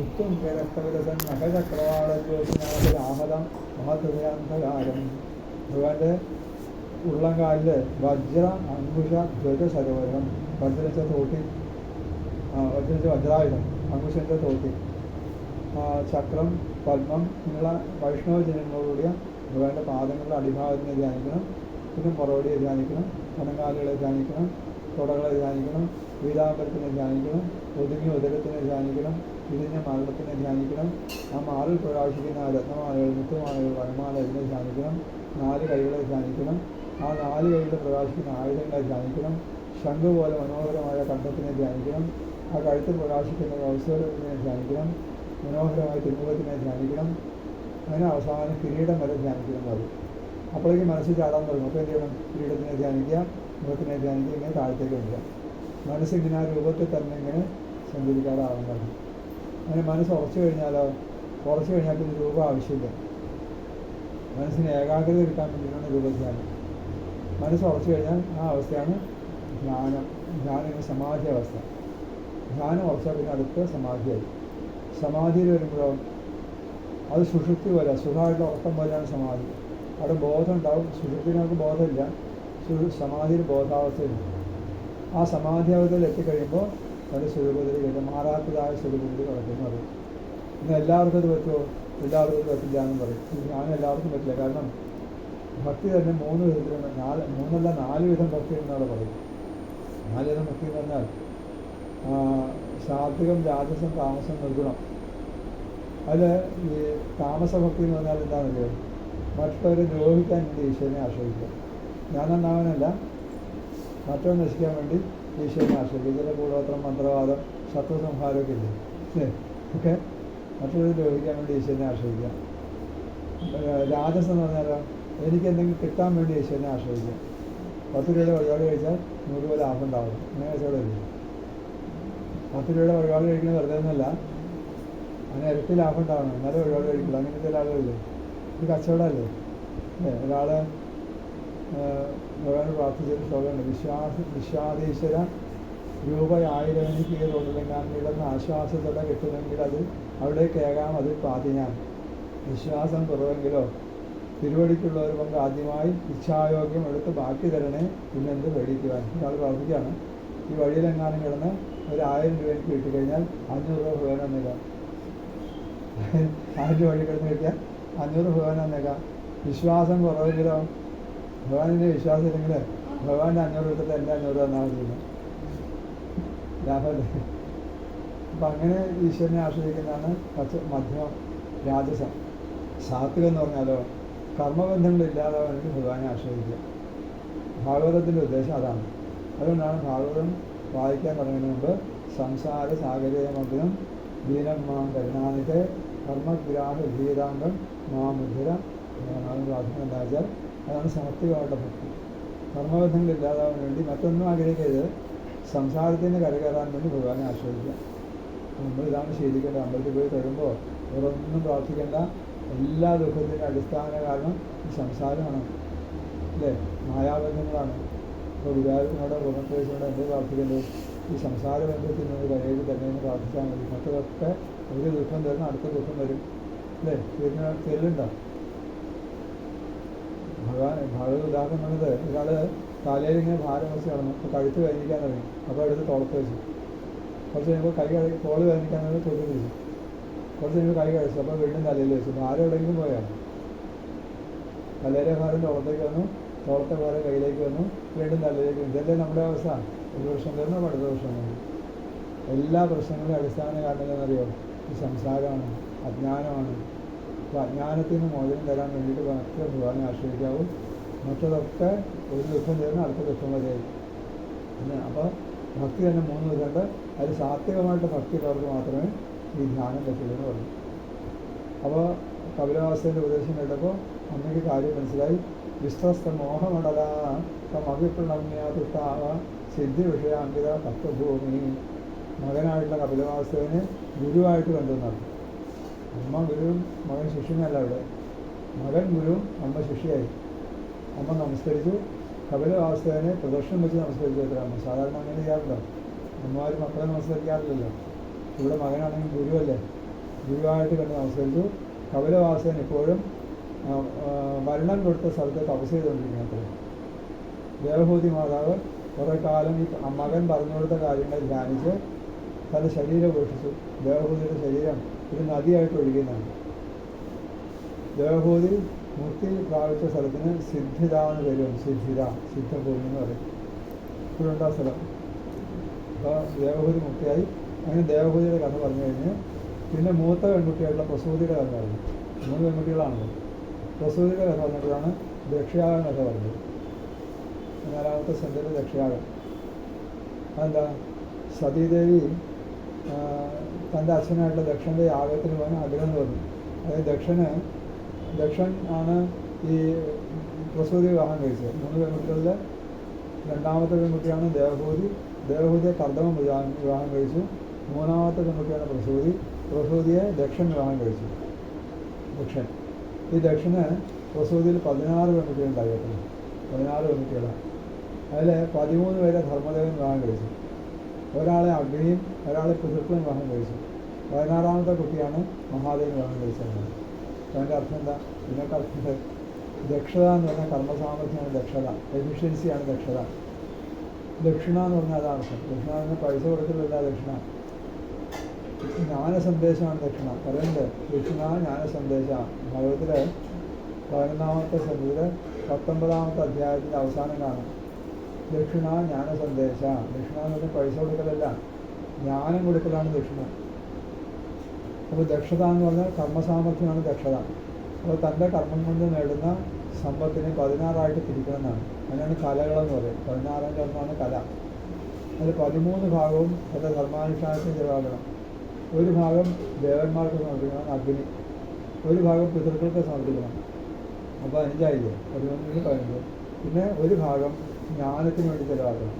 ഉത്തുംഗരക്തവിരസൻ നഖചക്രവാളജ്യോതിനാമതം മഹദ്വയാന്തകാരം. ഭഗവാന്റെ ഉള്ളംകാലില് വജ്ര അങ്കുശ ധ്വജ സരോവരം. വജ്രച്ച തോട്ടി, വജ്രച്ച വജ്രായുധം, അങ്കുശന്റെ തോട്ടി, ചക്രം, പത്മം ഇങ്ങനെയുള്ള വൈഷ്ണവ ജനങ്ങളോടുകൂടിയ ഭഗവാന്റെ പാദങ്ങളുടെ അടിഭാഗത്തിനെ ധ്യാനിക്കണം. പിന്നെ പുറവടിയെ ധ്യാനിക്കണം, കണങ്കാലുകളെ ധ്യാനിക്കണം, തുടകളെ ധ്യാനിക്കണം, പീതാംബരത്തിനെ ധ്യാനിക്കണം, ഒതുങ്ങിയ ഉദരത്തിനെ ധ്യാനിക്കണം, ഇടിഞ്ഞ മരണത്തിനെ ധ്യാനിക്കണം. ആ മാറിൽ പ്രകാശിക്കുന്ന രത്നമാലകൾ, മുത്തുമാലകൾ, വനമാല ഇതിനെ ധ്യാനിക്കണം. 4 കൈകളെ ധ്യാനിക്കണം. ആ 4 കൈകളിൽ പ്രകാശിക്കുന്ന ആയുധങ്ങളെ ധ്യാനിക്കണം. ശംഖ് പോലെ മനോഹരമായ കണ്ഠത്തിനെ ധ്യാനിക്കണം. ആ കഴുത്തിൽ പ്രകാശിക്കുന്ന കൗശലത്തിനെ ധ്യാനിക്കണം. മനോഹരമായ തിരുമുഖത്തിനെ ധ്യാനിക്കണം. അങ്ങനെ അവസാനം കിരീടം വരെ ധ്യാനിക്കണം. അത് അപ്പോഴേക്കും മനസ്സിൽ ചാടാൻ തുടങ്ങും. അപ്പോൾ എന്ത് ചെയ്യണം? കിരീടത്തിനെ ധ്യാനിക്കുക, മുഖത്തിനെ ധ്യാനിക്കുക, ഇങ്ങനെ താഴത്തേക്ക് വരിക. മനസ്സിങ്ങനെ ആ രൂപത്തിൽ തന്നെ ഇങ്ങനെ സഞ്ചരിക്കാറാവുന്നതാണ്. അങ്ങനെ മനസ്സ് ഉറച്ചു കഴിഞ്ഞാലോ, ഉറച്ചു കഴിഞ്ഞാൽ പിന്നെ രൂപം ആവശ്യമില്ല. മനസ്സിന് ഏകാഗ്രത കിട്ടാൻ വേണ്ടിയിട്ടാണ് രൂപധ്യാനം. മനസ്സ് ഉറച്ചു കഴിഞ്ഞാൽ ആ അവസ്ഥയാണ് ധ്യാനം. ധ്യാനം ഇങ്ങനെ സമാധി അവസ്ഥ. ധ്യാനം ഉറച്ചാൽ പിന്നെ അടുത്ത സമാധിയായി. സമാധിയിൽ വരുമ്പോഴോ അത് സുഷുപ്തി പോലെ, സുഖമായിട്ട് ഉറക്കം പോലെയാണ് സമാധി. അവിടെ ബോധം ഉണ്ടാവും. സുഷുപ്തിയിൽ നമുക്ക് ബോധമില്ല, സമാധിയിൽ ബോധാവസ്ഥയില്ല. ആ സമാധിയാവസ്ഥയിൽ എത്തിക്കഴിയുമ്പോൾ അതിൻ്റെ സ്വരൂപത്തിലേക്ക് മാറാത്തതായ സ്വരൂപത്തിൽ കിടക്കുന്നത്. ഇന്ന് എല്ലാവർക്കും അത് പറ്റുമോ? എല്ലാവർക്കും അത് പറ്റില്ല എന്ന് പറയും. ഞാൻ എല്ലാവർക്കും പറ്റില്ല. കാരണം ഭക്തി തന്നെ 3 വിധത്തിലുണ്ട്. 4 വിധം ഭക്തി എന്നാണ് പറയും. 4 വിധം ഭക്തി എന്ന് പറഞ്ഞാൽ സാത്വികം, രാജസം, താമസം, നിർഗുണം. അതിൽ ഈ താമസഭക്തി എന്ന് പറഞ്ഞാൽ എന്താണെന്നറിയോ? മറ്റുള്ളവരെ ദ്രോഹിക്കാൻ വേണ്ടി ഈശ്വരനെ ആശ്രയിക്കുക. ഞാനെന്നാവാനല്ല, മറ്റൊന്ന് നശിക്കാൻ വേണ്ടി ഈശ്വരനെ ആശ്രയിക്കുക. ചില കൂടോത്രം, മന്ത്രവാദം, ശത്രുസംഹാരമൊക്കെ ഇല്ലേ, ഒക്കെ മറ്റുള്ളവരെ ദ്രോഹിക്കാൻ വേണ്ടി ഈശ്വരനെ ആശ്രയിക്കുക. രാജസം എന്ന് പറഞ്ഞാലോ, എനിക്കെന്തെങ്കിലും കിട്ടാൻ വേണ്ടി ഈശ്വരനെ ആശ്രയിക്കുക. 10 രൂപയുടെ വഴിപാട് കഴിച്ചാൽ 100 രൂപ ലാഭം ഉണ്ടാവും. അങ്ങനെ വെച്ചോടെ ഇല്ല. 10 രൂപയുടെ വഴിപാട് കഴിക്കുന്നത് വെറുതെ ഒന്നുമല്ല, അങ്ങനെ ഇരട്ടി ലാഭം ഉണ്ടാവണം, എന്നാലും വഴിപാട് കഴിക്കില്ല. അങ്ങനത്തെ ആളുകളില്ലേ? ഇത് കച്ചവടമല്ലേ? ഒരാൾ ഭഗവാൻ പ്രാർത്ഥിച്ചൊരു ശ്ലോകമുണ്ട്. വിശ്വാധീശ്വര രൂപ 1000 എനിക്ക് തോന്നില്ലെങ്കിലെന്ന് ആശ്വാസത്തോടെ കിട്ടുമെങ്കിൽ അത് അവിടെ കേൾക്കാം. അതിൽ പാതിഞ്ഞാൻ വിശ്വാസം കുറവെങ്കിലോ തിരുവടിക്കുള്ളവർ പങ്ക് ആദ്യമായി ഇച്ഛായോഗ്യം എടുത്ത് ബാക്കി തരണേ, പിന്നെന്ത് പേടിക്കുവാൻ. ഒരാൾ പ്രാർത്ഥിക്കുകയാണ്, ഈ വഴിയിലെങ്ങാനും കിടന്ന് ഒരു 1000 രൂപ എനിക്ക് കിട്ടിക്കഴിഞ്ഞാൽ 500 രൂപ ഭഗവാൻ എന്നേക്കാം. 1000 രൂപ വഴി കിടന്ന് കിട്ടിയാൽ 500 ഭഗവാൻ എന്നേക്കാം. വിശ്വാസം കുറവെങ്കിലോ, ഭഗവാനിൻ്റെ വിശ്വാസം ഇല്ലെങ്കിൽ ഭഗവാന്റെ 500 എടുത്തിട്ട് എൻ്റെ 500 തന്നാൽ മതി, ലാഭമല്ലേ? അപ്പം അങ്ങനെ ഈശ്വരനെ ആശ്രയിക്കുന്നതാണ് മധ്യമം, രാജസം. സാത്വികം എന്ന് പറഞ്ഞാലോ, കർമ്മബന്ധങ്ങൾ ഇല്ലാതാവാൻ വേണ്ടി ഭഗവാനെ ആശ്രയിക്കുക. ഭാഗവതത്തിൻ്റെ ഉദ്ദേശം അതാണ്. അതുകൊണ്ടാണ് ഭാഗവതം വായിക്കാൻ തുടങ്ങുന്നതിന് മുമ്പ് സംസാര സാഗരമഗ്നം ദീനം മാം കരുണാനിധേ കർമ്മഗ്രാഹ ഭീതാംഗം മാമുദ്ര പ്രാർത്ഥന. എന്താ വെച്ചാൽ അതാണ് സാത്വികമായിട്ടുള്ള ഭക്തി. കർമ്മബന്ധങ്ങൾ ഇല്ലാതാവാൻ വേണ്ടി മറ്റൊന്നും ആഗ്രഹിക്കരുത്. സംസാരത്തിന് കരകയറാൻ വേണ്ടി ഭഗവാനെ ആശ്രയിക്കുക. നമ്മളിതാണ് ശീലിക്കേണ്ടത്. അമ്പലത്തിൽ പോയി തരുമ്പോൾ വേറൊന്നും പ്രാർത്ഥിക്കേണ്ട. എല്ലാ ദുഃഖത്തിൻ്റെ അടിസ്ഥാന കാരണം ഈ സംസാരമാണ്, അല്ലേ? മായാബന്ധങ്ങളാണ്. ഇപ്പോൾ ഗുരുവായൂരിനോട് പൂർണ്ണപ്രദേശനോട് എന്ത് പ്രാർത്ഥിക്കേണ്ടത്? ഈ സംസാര ബന്ധത്തിൽ നിന്ന് കരയിൽ തന്നെ എന്ന് പ്രാർത്ഥിച്ചാൽ മതി. മറ്റതൊക്കെ ഒരു ദുഃഖം തരുന്ന അടുത്ത ദുഃഖം വരും, അല്ലേ? തരുന്നുണ്ടോ? ഭാഗവത ഉദാഹരണം പറഞ്ഞത്, ഒരാൾ തലയിൽ ഇങ്ങനെ ഭാരം വെച്ച് കിടന്നു. അപ്പോൾ കഴുത്ത് വേദനിക്കാൻ തുടങ്ങി. അപ്പോൾ എടുത്ത് തുളത്ത് വെച്ചു. കുറച്ച് കഴിയുമ്പോൾ തോള് വേദനിക്കാൻ തുടങ്ങി, തൊഴിൽ വെച്ചു. കുറച്ച് കഴിയുമ്പോൾ കൈ കഴിച്ചു. അപ്പോൾ വീണ്ടും തലയിൽ വെച്ചു. ഭാരം എവിടെയെങ്കിലും പോയാണ്. തലയിലെ ഭാരം തുളത്തേക്ക് വന്നു, തോളത്തെ ഭാരം കയ്യിലേക്ക് വന്നു, വീണ്ടും തലയിലേക്ക് വന്നു. ഇതല്ലേ നമ്മുടെ അവസ്ഥ. ഒരു വർഷം തരുന്നു, അടുത്ത വർഷം വന്നു. എല്ലാ പ്രശ്നങ്ങളുടെ അടിസ്ഥാന കാരണം എന്താണെന്നറിയോ? ഈ സംസാരമാണ്, അജ്ഞാനമാണ്. അപ്പോൾ അജ്ഞാനത്തിൽ നിന്ന് മോചനം തരാൻ വേണ്ടിയിട്ട് മാത്രമേ ഭഗവാനെ ആശ്രയിക്കാവൂ. മറ്റതൊക്കെ ഒരു ദുഃഖം തരുന്ന അടുത്ത ദുഃഖം വരെയായി. അപ്പോൾ ഭക്തി തന്നെ 3 വിധമുണ്ട്. അതിൽ സാത്വികമായിട്ട് ഭക്തി ഉള്ളവർക്ക് മാത്രമേ ഈ ധ്യാനം പറ്റുള്ളൂ എന്ന് പറഞ്ഞു. അപ്പോൾ കപിലവാസ്തവൻ്റെ ഉപദേശം കേട്ടപ്പോൾ അമ്മയ്ക്ക് കാര്യം മനസ്സിലായി. വിശ്വസ്ത മോഹമടല തമഭിപ്രണമ്യാതുഷ്ടാവ സിദ്ധി വിഷയാങ്കിത തത്വഭൂമി. മകനായിട്ടുള്ള കപിലവാസ്തവനെ ഗുരുവായിട്ട് കണ്ടുവന്നാണ്. അമ്മ ഗുരുവും മകൻ ശിഷ്യനല്ല. അവിടെ മകൻ ഗുരുവും അമ്മ ശിഷ്യയായി. അമ്മ നമസ്കരിച്ചു. കപിലവാസ്തവനെ പ്രദക്ഷിണം വെച്ച് നമസ്കരിച്ചു. അത്ര അമ്മ സാധാരണ അങ്ങനെ ചെയ്യാറുണ്ടോ? അമ്മമാർ മക്കളെ നമസ്കരിക്കാറില്ലല്ലോ. ഇവിടെ മകനാണെങ്കിൽ ഗുരുവല്ലേ, ഗുരുവായിട്ട് കണ്ട് നമസ്കരിച്ചു. കപിലവാസൻ ഇപ്പോഴും മരണം കൊടുത്ത സ്ഥലത്ത് തപസ് ചെയ്തുകൊണ്ടിരിക്കുന്നത്. ദേവഹൂതി മാതാവ് കുറേ കാലം ഈ മകൻ പറഞ്ഞു കൊടുത്ത കാര്യങ്ങൾ ധ്യാനിച്ച് തൻ്റെ ശരീരം ഉപേക്ഷിച്ചു. ദേവഹൂതിയുടെ ശരീരം ഒരു നദിയായിട്ട് ഒഴുകുന്നതാണ്. ദേവഹൂതി മുക്തി പ്രാപിച്ച സ്ഥലത്തിന് സിദ്ധിത എന്ന് പേരും. സിദ്ധഭൂമി എന്ന് പറയും. ഇപ്പോഴുണ്ടാ സ്ഥലം. അപ്പോൾ ദേവഹൂതി മുക്തിയായി. അങ്ങനെ ദേവഹൂതിയുടെ കഥ പറഞ്ഞു കഴിഞ്ഞ് പിന്നെ മൂത്ത പെൺകുട്ടിയായിട്ടുള്ള പ്രസൂതിയുടെ കഥ പറഞ്ഞു. 3 പെൺകുട്ടികളാണല്ലോ. പ്രസൂതിയുടെ കഥ പറഞ്ഞപ്പോഴാണ് ദക്ഷയാഗം കഥ പറഞ്ഞത്. 4ാമത്തെ സെൻറ്ററിൽ ദക്ഷയാഗം. അതെന്താ? സതീദേവി തൻ്റെ അച്ഛനായിട്ടുള്ള ദക്ഷൻ്റെ യാഗത്തിന് പോകാൻ ആഗ്രഹം തോന്നി. അതായത് ദക്ഷൻ ആണ് ഈ പ്രസൂതി വിവാഹം കഴിച്ചത്. 3 പെൺകുട്ടികളിൽ 2ാമത്തെ പെൺകുട്ടിയാണ് ദേവഹൂതിയെ കർദമം വിവാഹം കഴിച്ചു. 3ാമത്തെ പെൺകുട്ടിയാണ് പ്രസൂതിയെ ദക്ഷൻ വിവാഹം കഴിച്ചു. ഈ ദക്ഷന് പ്രസൂതിയിൽ 16 പെൺകുട്ടികളുണ്ടായിരുന്നു. 14 പെൺകുട്ടികളാണ്. അതിൽ 13 പേരെ ധർമ്മദേവൻ വിവാഹം കഴിച്ചു. ഒരാളെ അഗ്നിയും ഒരാളെ പിതൃക്കളും വിവാഹം കഴിച്ചു. 16ാമത്തെ കുട്ടിയാണ് മഹാദേവൻ വിവാഹം കഴിച്ചത്. അതിൻ്റെ അർത്ഥം എന്താ? ഇതിനൊക്കെ അർത്ഥം ദക്ഷത എന്ന് പറഞ്ഞാൽ കർമ്മസാമർഥ്യമാണ് ദക്ഷത, എഫിഷ്യൻസിയാണ് ദക്ഷത. ദക്ഷിണ എന്ന് പറഞ്ഞാൽ അതാണ് അർത്ഥം. ദക്ഷിണ എന്ന് പറഞ്ഞാൽ പൈസ കൊടുക്കലില്ല. ദക്ഷിണ ജ്ഞാനസന്ദേശമാണ്. ദക്ഷിണ പറയുന്നത് ദക്ഷിണ ജ്ഞാനസന്ദേശ. ഭാഗവതത്തിലെ 11ാമത്തെ സെൻറ്ററിൽ 19ാമത്തെ അധ്യായത്തിൻ്റെ അവസാനം കാണും. ദക്ഷിണ ജ്ഞാനസന്ദേശ. ദക്ഷിണ എന്ന് പറഞ്ഞാൽ പൈസ കൊടുക്കലല്ല, ജ്ഞാനം കൊടുക്കലാണ് ദക്ഷിണ. അപ്പോൾ ദക്ഷത എന്ന് പറഞ്ഞാൽ കർമ്മസാമർഥ്യമാണ് ദക്ഷത. അപ്പോൾ തൻ്റെ കർമ്മം കൊണ്ട് നേടുന്ന സമ്പത്തിനെ 16ആയിട്ട് തിരിക്കണമെന്നാണ്. അങ്ങനെയാണ് കലകളെന്ന് പറയും. 16ാം കർമ്മമാണ് കല. അതിൽ 13 ഭാഗവും തൻ്റെ ധർമാനുഷ്ഠാനത്തിന് ചിലവാക്കണം. ഒരു ഭാഗം ദേവന്മാർക്ക് സമർപ്പിക്കണം, അഗ്നി. ഒരു ഭാഗം പിതൃക്കൾക്ക് സമർപ്പിക്കണം. അപ്പോൾ 5ആയില്ലേ? 11ന് 15. പിന്നെ ഒരു ഭാഗം ജ്ഞാനത്തിന് വേണ്ടി ചിലവാക്കണം,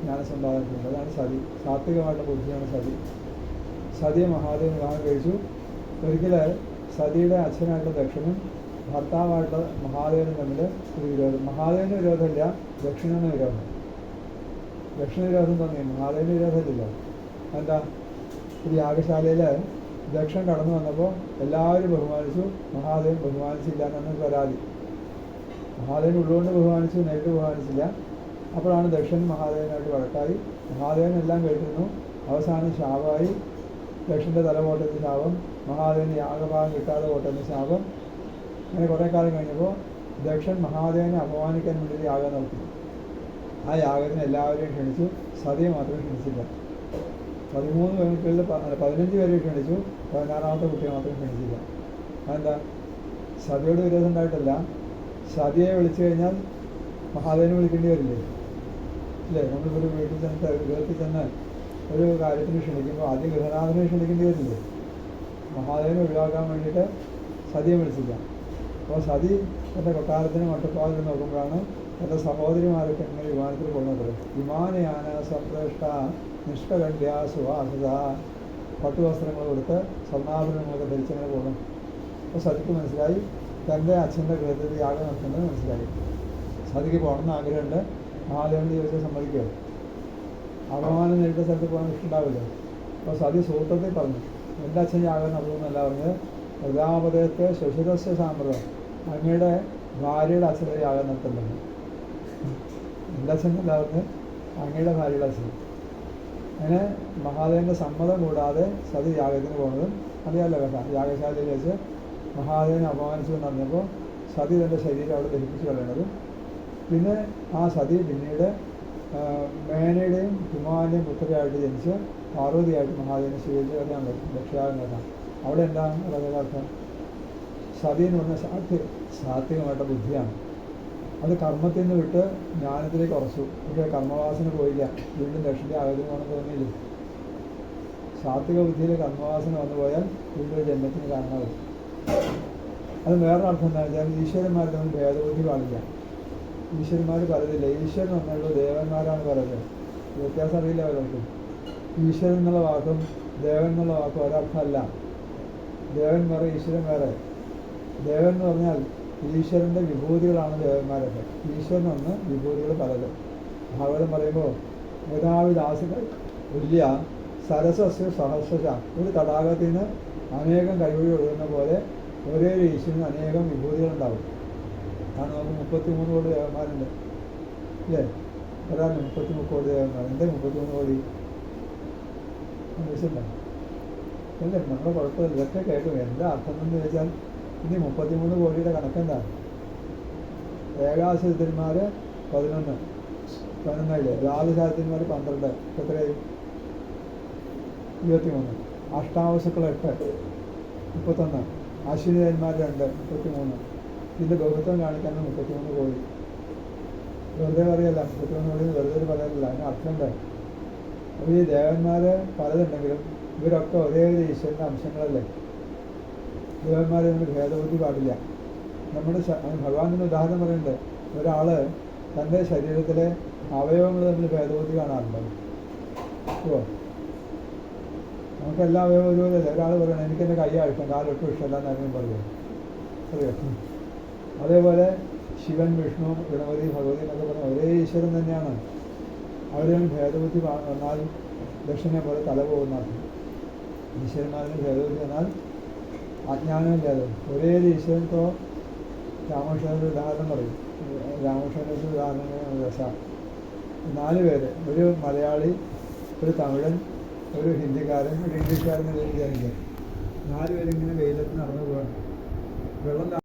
ജ്ഞാനസമ്പാദനത്തിന്. അതാണ് സതി. സാത്വികമായിട്ടുള്ള ബുദ്ധിയാണ് സതി. സതിയെ മഹാദേവൻ വിവാഹം കഴിച്ചു. ഒരിക്കൽ സതിയുടെ അച്ഛനായിട്ടുള്ള ദക്ഷനും ഭർത്താവായിട്ടുള്ള മഹാദേവനും തമ്മിൽ ഒരു വിരോധം. മഹാദേവന് വിരോധമില്ല, ദക്ഷിണന് വിരോധം. ദക്ഷിണ വിരോധം തോന്നി, മഹാദേവന് വിരോധമില്ല. എന്താ? ഒരു യാഗശാലയിൽ ദക്ഷൻ കടന്നു വന്നപ്പോൾ എല്ലാവരും ബഹുമാനിച്ചു, മഹാദേവൻ ബഹുമാനിച്ചില്ല എന്നാണ് പരാതി. മഹാദേവൻ ഉള്ളുകൊണ്ട് ബഹുമാനിച്ചു, നേരിട്ട് ബഹുമാനിച്ചില്ല. അപ്പോഴാണ് ദക്ഷൻ മഹാദേവനായിട്ട് വഴക്കായി. മഹാദേവൻ എല്ലാം കേട്ടിരുന്നു. അവസാനം ശാപമായി. ദക്ഷൻ്റെ തല പോട്ടെന്ന് ശാപം, മഹാദേവന് യാഗഭാഗം കിട്ടാതെ പോട്ടെന്ന് ശാപം. അങ്ങനെ കുറേ കാലം കഴിഞ്ഞപ്പോൾ ദക്ഷൻ മഹാദേവനെ അപമാനിക്കാൻ വേണ്ടി യാഗം നടത്തി. ആ യാഗത്തിന് എല്ലാവരെയും ക്ഷണിച്ചു, സതിയെ മാത്രം ക്ഷണിച്ചില്ല. 13 പെൺകുട്ടികളിൽ 15 പേരെ ക്ഷണിച്ചു, 16ാമത്തെ കുട്ടിയെ മാത്രം ക്ഷണിച്ചില്ല. അതെന്താ? സതിയോട് വിരോധം ഉണ്ടായിട്ടല്ല. സതിയെ വിളിച്ചു കഴിഞ്ഞാൽ മഹാദേവനെ വിളിക്കേണ്ടി വരില്ലേ? ഇല്ലേ? നമ്മളിപ്പോൾ വീട്ടിൽ ചെന്ന് ഒരു കാര്യത്തിന് ക്ഷണിക്കുമ്പോൾ ആദ്യം ഗൃഹനാഥനെ ക്ഷണിക്കേണ്ടി വരില്ലേ? മഹാദേവനെ ഒഴിവാക്കാൻ വേണ്ടിയിട്ട് സതിയെ വിളിച്ചില്ല. അപ്പോൾ സതി എൻ്റെ കൊട്ടാരത്തിന് മട്ടുപ്പാതിൽ നോക്കുമ്പോഴാണ് എൻ്റെ സഹോദരിമാരൊക്കെ ഇങ്ങനെ വിമാനത്തിൽ പോകുന്നത്. വിമാനയാന സംപ്രേഷ്ട നിഷ്കണ്ഠ്യ സുവാസിത. പട്ടുവസ്ത്രങ്ങൾ കൊടുത്ത് സ്വർണ്ണാഭരണങ്ങളൊക്കെ ധരിച്ചങ്ങനെ പോകണം. അപ്പോൾ സതിക്ക് മനസ്സിലായി തൻ്റെ അച്ഛൻ്റെ ഗൃഹത്തിൽ യാഗം നടത്തുന്നത് മനസ്സിലായി. സതിക്ക് പോകണമെന്ന് ആഗ്രഹമുണ്ട്. മഹാദേവൻ്റെ ചോദിച്ചാൽ സമ്മതിക്കുമോ? അപമാനം നേരിട്ട സ്ഥലത്ത് പോകാൻ ഇഷ്ടമുണ്ടാവില്ല. അപ്പോൾ സതി സൂത്രത്തിൽ പറഞ്ഞു, എൻ്റെ അച്ഛൻ യാഗം നടത്തുമെന്നല്ല പറഞ്ഞത്, പ്രജാപതയത്തെ ശശിരസ്യ സാമ്പ്രദം, അങ്ങയുടെ ഭാര്യയുടെ അച്ഛൻ്റെ യാഗം നടത്തുന്നുണ്ട്. എൻ്റെ അച്ഛനല്ല പറഞ്ഞ് അങ്ങയുടെ ഭാര്യയുടെ അച്ഛൻ. അങ്ങനെ മഹാദേവൻ്റെ സമ്മതം കൂടാതെ സതി യാഗത്തിന് പോകുന്നതും അറിയാമല്ലോ കഥ. യാഗശാലയിൽ വെച്ച് മഹാദേവനെ അപമാനിച്ചു എന്നറിഞ്ഞപ്പോൾ സതി തൻ്റെ ശരീരം അവിടെ ദഹിപ്പിച്ച് കളയണതും. പിന്നെ ആ സതി പിന്നീട് മേനയുടെയും ഹിമാലയം പുത്രയായിട്ട് ജനിച്ച് പാർവതിയായിട്ട് മഹാദേവനെ സ്വീകരിച്ച കഥയാണ് ദക്ഷയാഗം കഥ. അവിടെ എന്താണ് കഥകാർത്ഥം? സതി എന്ന് പറഞ്ഞാൽ സാത്വികമായിട്ടുള്ള ബുദ്ധിയാണ്. അത് കർമ്മത്തിൽ നിന്ന് വിട്ട് ജ്ഞാനത്തിലേക്ക് ഉറച്ചു. പക്ഷേ കർമ്മവാസന പോയില്ല. വീണ്ടും ദക്ഷൻ്റെ ആഗത്തിന് വേണം തോന്നിയില്ല. സാത്വിക ബുദ്ധിയിൽ കർമ്മവാസന വന്നു പോയാൽ വീണ്ടും ജന്മത്തിന് കാരണമാകും. അത് വേറൊരർത്ഥം എന്താണെന്ന് വെച്ചാൽ ഈശ്വരന്മാർ തമ്മിൽ ഭേദബുദ്ധി പാടില്ല. ഈശ്വരന്മാർ പറയുന്നില്ല. ഈശ്വരൻ എന്നുള്ള ദേവന്മാരാണ് പറയുന്നത്. വ്യത്യാസം അറിയില്ല പലർക്കും. ഈശ്വരൻ എന്നുള്ള വാക്കും ദേവൻ എന്നുള്ള വാക്കും ഒരർത്ഥമല്ല. ദേവൻ വേറെ, ഈശ്വരൻ വേറെ. ദേവൻ എന്ന് പറഞ്ഞാൽ ഈശ്വരൻ്റെ വിഭൂതികളാണ് ദേവന്മാരൊക്കെ. ഈശ്വരൻ ഒന്ന്, വിഭൂതികൾ പലത്. ഭാഗവതം പറയുമ്പോൾ മേധാവിദാസുകൾ തുല്യ സരസസ്യ സഹസ്രശ, ഒരു തടാകത്തിൽ നിന്ന് അനേകം കൈവഴി ഒഴുകുന്ന പോലെ ഒരേ ഒരു ഈശ്വരന് അനേകം വിഭൂതികളുണ്ടാവും. കാരണം നമുക്ക് 33 കോടി ദേവന്മാരുണ്ട് അല്ലേ? ഒരാൾ 33 കോടി ദേവന്മാർ. എന്താ 33 കോടി മനസ്സിലുണ്ടോ? അല്ലേ? നമ്മളെ കുഴപ്പമില്ല, ഇതൊക്കെ കേൾക്കും. എന്താ അർത്ഥം എന്ന് ചോദിച്ചാൽ ഇനി 33 കോടിയുടെ കണക്കെന്താ? ഏകാശത്തിന്മാർ 11 ദ്വാദശാസ്ത്രന്മാർ 12, എത്രയായി? 23. അഷ്ടാവശുക്കൾ 8, 31. അശ്വിനിയന്മാർ 2, 33. ഇതിൻ്റെ ബഹുത്വം കാണിക്കാൻ 33 കോടി. വെറുതെ പറയല്ല, 33 കോടി വെറുതെ പറയാനില്ല, അതിന് അർത്ഥമുണ്ട്. അപ്പോൾ ഈ ദേവന്മാർ പലതുണ്ടെങ്കിലും ഇവരൊക്കെ ഒരേ ഒരു ഈശ്വരൻ്റെ അംശങ്ങളല്ലേ. ദേവന്മാർ തമ്മിൽ ഭേദബുദ്ധി പാടില്ല. നമ്മുടെ ഭഗവാന്റെ ഉദാഹരണം പറയുന്നുണ്ട്, ഒരാൾ തൻ്റെ ശരീരത്തിലെ അവയവങ്ങൾ തമ്മിൽ ഭേദബുദ്ധി കാണാറുണ്ടോ? ഓ, നമുക്കെല്ലാ അവയവം ഒരുപോലെയല്ലേ. ഒരാൾ പറയണം എനിക്കെൻ്റെ കയ്യാണ് ഇഷ്ടം, കാലൊട്ടും ഇഷ്ടമല്ല എന്നായിരുന്നു പറയുക. അറിയോ? അതേപോലെ ശിവൻ, വിഷ്ണു, ഗണപതി, ഭഗവതി എന്നൊക്കെ പറഞ്ഞാൽ ഒരേ ഈശ്വരൻ തന്നെയാണ്. അവരെ ഭേദബുദ്ധി വന്നാൽ ദക്ഷിണെ പോലെ തല പോകുന്ന ഈശ്വരന്മാരിന് ഭേദബുദ്ധി വന്നാൽ അജ്ഞാനമില്ലാതെ ഒരേ ഈശ്വരൻ. ഇപ്പോൾ രാമകൃഷ്ണൻ്റെ ഉദാഹരണം പറയും. രാമകൃഷ്ണൻ്റെ ഉദാഹരണം രസമാണ്. 4 പേര്, ഒരു മലയാളി, ഒരു തമിഴൻ, ഒരു ഹിന്ദിക്കാരൻ, ഒരു ഇംഗ്ലീഷുകാരൻ വിചാരിക്കുക. 4 പേരിങ്ങനെ വെയിലത്ത് നടന്നു പോകണം. വെള്ളം